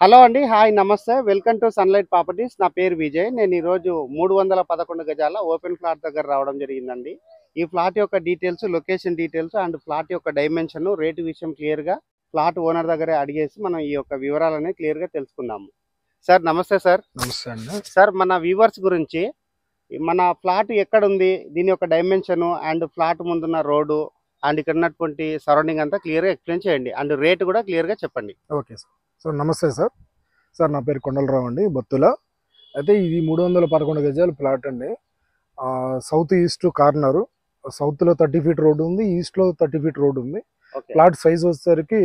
Hello అండి. Hi నమస్తే. Welcome to sunlight properties. నా పేరు విజయ్. నేను ఈరోజు 311 గజాల ఓపెన్ ఫ్లాట్ దగ్గర రావడం జరిగిందండి. ఈ ఫ్లాట్ యొక్క details, location details and flat యొక్క డైమెన్షన్, రేటు విషయం క్లియర్గా ఫ్లాట్ ఓనర్ దగ్గరే అడిగేసి మనం ఈ యొక్క వివరాలని క్లియర్గా తెలుసుకుందాము. సార్ నమస్తే సార్. నమస్తే అండి. సార్ మన వ్యూవర్స్ గురించి మన ఫ్లాట్ ఎక్కడ ఉంది, దీని యొక్క డైమెన్షన్ అండ్ ఫ్లాట్ ముందున్న రోడ్డు అండ్ ఇక్కడ ఉన్నటువంటి సరౌండింగ్ అంతా క్లియర్గా ఎక్స్ప్లెయిన్ చేయండి అండ్ రేటు కూడా క్లియర్గా చెప్పండి. Okay sir. సో నమస్తే సార్. సార్ నా పేరు కొండలరావు అండి, బొత్తుల. అయితే ఇది 311 గజాల ప్లాట్ అండి. South east corner. సౌత్లో 30 ఫీట్ రోడ్ ఉంది, ఈస్ట్లో 30 ఫీట్ రోడ్ ఉంది. ప్లాట్ సైజ్ వచ్చేసరికి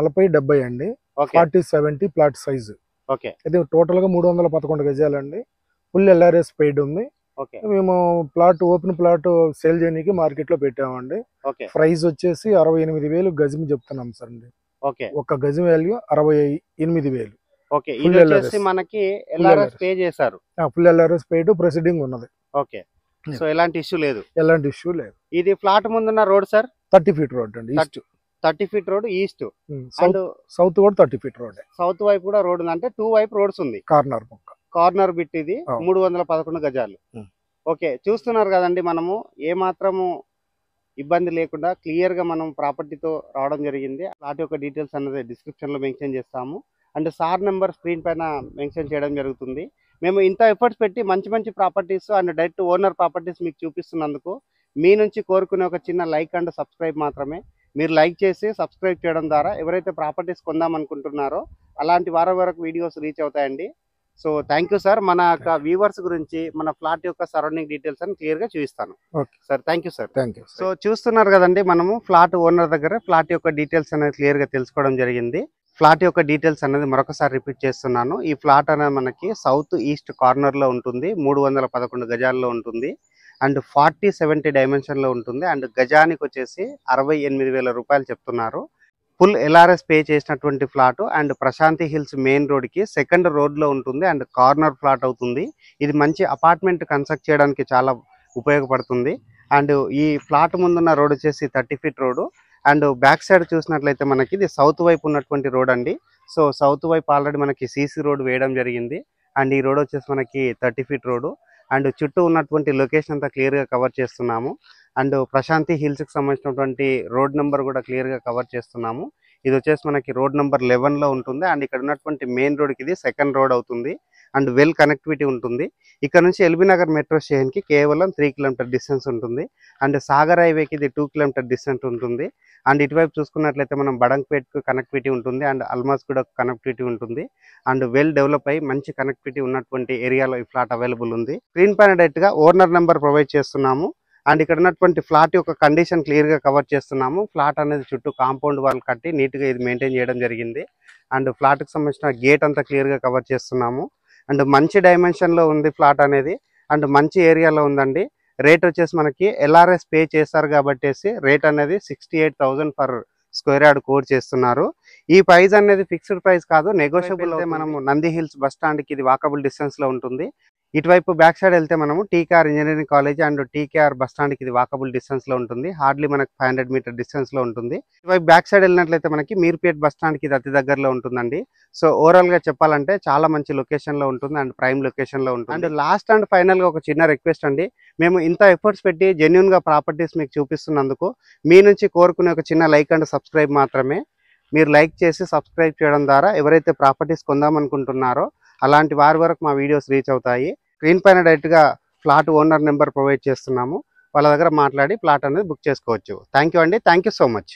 40-70 అండి, 40-70 ప్లాట్ సైజు. అయితే టోటల్గా 311 గజాలండి. ఫుల్ ఎల్ఆర్ఎస్ పెయిడ్ ఉంది. మేము ప్లాట్ ఓపెన్ ప్లాట్ సేల్ చేయడానికి మార్కెట్లో పెట్టామండి. ప్రైస్ వచ్చేసి 68,000 గజం చెప్తున్నాం సార్ అండి. ఒక గజం వాల్యూ 68,000. మనకి ఎల్ఆర్ఎస్ పే చేశారు. ఫుల్ ఎల్ఆర్ఎస్ పెయిడ్ ప్రొసీడింగ్ ఉన్నది. సో ఎలాంటి ఇష్యూ లేదు. ఇది ఫ్లాట్ ముందున్న రోడ్ సార్ 30 ఫీట్ రోడ్ అండి. East 30 feet road, east south కూడా 30 ఫీట్ రోడ్. సౌత్ వైపు కూడా రోడ్ ఉంది, అంటే 2 వైపు రోడ్స్ ఉంది. కార్నర్ బిట్ ఇది 311 గజాలు. చూస్తున్నారు కదండి, మనము ఏ మాత్రము ఇబ్బంది లేకుండా క్లియర్ గా మనం ప్రాపర్టీతో రావడం జరిగింది. ఫ్లాట్ యొక్క డీటెయిల్స్ అనేది డిస్క్రిప్షన్ లో మెన్షన్ చేస్తాము అండ్ సార్ నెంబర్ స్క్రీన్ పైన మెన్షన్ చేయడం జరుగుతుంది. మేము ఇంత ఎఫర్ట్స్ పెట్టి మంచి మంచి properties and direct owner properties మీకు చూపిస్తున్నందుకు మీ నుంచి కోరుకునే ఒక చిన్న లైక్ అండ్ సబ్స్క్రైబ్ మాత్రమే. మీరు లైక్ చేసి సబ్స్క్రైబ్ చేయడం ద్వారా ఎవరైతే ప్రాపర్టీస్ కొందాం అనుకుంటున్నారో అలాంటి వరకు వీడియోస్ రీచ్ అవుతాయండి. So thank you sir. మన యొక్క వ్యూవర్స్ గురించి మన ఫ్లాట్ యొక్క సరౌండింగ్ డీటెయిల్స్ అని క్లియర్ గా చూపిస్తాను. Sir thank you sir. So చూస్తున్నారు కదండి, మనము ఫ్లాట్ ఓనర్ దగ్గర ఫ్లాట్ యొక్క డీటెయిల్స్ అనేది క్లియర్ గా తెలుసుకోవడం జరిగింది. ఫ్లాట్ యొక్క డీటెయిల్స్ అనేది మరొకసారి రిపీట్ చేస్తున్నాను. ఈ ఫ్లాట్ అనేది మనకి సౌత్ ఈస్ట్ కార్నర్ లో ఉంటుంది, 311 గజాల్లో ఉంటుంది అండ్ 40-70 డైమెన్షన్ లో ఉంటుంది అండ్ గజానికి వచ్చేసి 68,000 రూపాయలు చెప్తున్నారు. ఫుల్ ఎల్ఆర్ఎస్ పే చేసినటువంటి flat and Prashanti hills main road కి సెకండ్ రోడ్ లో ఉంటుంది అండ్ కార్నర్ ఫ్లాట్ అవుతుంది. ఇది మంచి అపార్ట్మెంట్ కన్స్ట్రక్ట్ చేయడానికి చాలా ఉపయోగపడుతుంది. అండ్ ఈ ఫ్లాట్ ముందున్న రోడ్ వచ్చేసి 30 feet road and back side చూసినట్లయితే మనకి ఇది సౌత్ వైపు ఉన్నటువంటి రోడ్ అండి. సో సౌత్ వైపు ఆల్రెడీ మనకి సీసీ రోడ్ వేయడం జరిగింది అండ్ ఈ రోడ్ వచ్చేసి మనకి 30 ఫీట్ రోడ్ అండ్ చుట్టూ ఉన్నటువంటి లొకేషన్ అంతా క్లియర్ గా కవర్ చేస్తున్నాము అండ్ ప్రశాంతి హిల్స్ కి సంబంధించినటువంటి రోడ్ నెంబర్ కూడా క్లియర్ గా కవర్ చేస్తున్నాము. ఇది వచ్చేసి మనకి రోడ్ నెంబర్ 11 లో ఉంటుంది అండ్ ఇక్కడ ఉన్నటువంటి మెయిన్ రోడ్ కి ఇది సెకండ్ రోడ్ అవుతుంది అండ్ వెల్ కనెక్టివిటీ ఉంటుంది. ఇక్కడ నుంచి ఎల్బీ నగర్ మెట్రో స్టేషన్ కి కేవలం 3 కిలోమీటర్ డిస్టెన్స్ ఉంటుంది అండ్ సాగర్ హైవేకి ఇది 2 కిలోమీటర్ డిస్టెన్స్ ఉంటుంది అండ్ ఇటువైపు చూసుకున్నట్లయితే మనం బడంగ్పేట్ కు కనెక్టివిటీ ఉంటుంది అండ్ అల్మాస్ కూడా కనెక్టివిటీ ఉంటుంది అండ్ వెల్ డెవలప్ అయ్యి మంచి కనెక్టివిటీ ఉన్నటువంటి ఏరియాలో ఈ ఫ్లాట్ అవైలబుల్ ఉంది. స్క్రీన్ పైన డైరెక్ట్ గా ఓనర్ నెంబర్ ప్రొవైడ్ చేస్తున్నాము అండ్ ఇక్కడ ఉన్నటువంటి ఫ్లాట్ యొక్క కండిషన్ క్లియర్ గా కవర్ చేస్తున్నాము. ఫ్లాట్ అనేది చుట్టూ కాంపౌండ్ వాల్ కట్టి నీట్ గా ఇది మెయింటైన్ చేయడం జరిగింది అండ్ ఫ్లాట్ కి సంబంధించిన గేట్ అంతా క్లియర్ గా కవర్ చేస్తున్నాము అండ్ మంచి డైమెన్షన్ లో ఉంది ఫ్లాట్ అనేది అండ్ మంచి ఏరియాలో ఉందండి. రేట్ వచ్చేసి మనకి ఎల్ఆర్ఎస్ పే చేస్తారు కాబట్టి రేట్ అనేది 68,000 పర్ స్క్వేర్ యార్డ్ కోడ్ చేస్తున్నారు. ఈ ప్రైస్ అనేది ఫిక్స్డ్ ప్రైస్ కాదు, నెగోషియబుల్. మనము నంది హిల్స్ బస్ స్టాండ్ కి ఇది వాకబుల్ డిస్టెన్స్ లో ఉంటుంది. ఇటువైపు బ్యాక్ సైడ్ వెళ్తే మనము TKR engineering college and TKR bus stand కి ఇది వాకబుల్ డిస్టెన్స్ లో ఉంటుంది. హార్డ్లీ మనకి 500 మీటర్ డిస్టెన్స్ లో ఉంటుంది. ఇటువైపు బ్యాక్ సైడ్ వెళ్ళినట్లయితే మనకి మీర్పేట్ బస్ స్టాండ్ కి ఇది అతి దగ్గరలో ఉంటుందండి. సో ఓవరాల్ గా చెప్పాలంటే చాలా మంచి లొకేషన్ లో ఉంటుంది అండ్ ప్రైమ్ లొకేషన్ లో ఉంటుంది. అండ్ లాస్ట్ అండ్ ఫైనల్ గా ఒక చిన్న రిక్వెస్ట్ అండి, మేము ఇంత ఎఫర్ట్స్ పెట్టి జెన్యూన్ గా ప్రాపర్టీస్ మీకు చూపిస్తున్నందుకు మీ నుంచి కోరుకునే ఒక చిన్న లైక్ అండ్ సబ్స్క్రైబ్ మాత్రమే. మీరు లైక్ చేసి సబ్స్క్రైబ్ చేయడం ద్వారా ఎవరైతే ప్రాపర్టీస్ కొందామనుకుంటున్నారో అలాంటి వారి వరకు మా వీడియోస్ రీచ్ అవుతాయి. స్క్రీన్ పైన డైరెక్ట్ గా ఫ్లాట్ ఓనర్ నెంబర్ ప్రొవైడ్ చేస్తున్నాము, వాళ్ళ దగ్గర మాట్లాడి ఫ్లాట్ అనేది బుక్ చేసుకోవచ్చు. థ్యాంక్ యూ అండి. Thank you so much.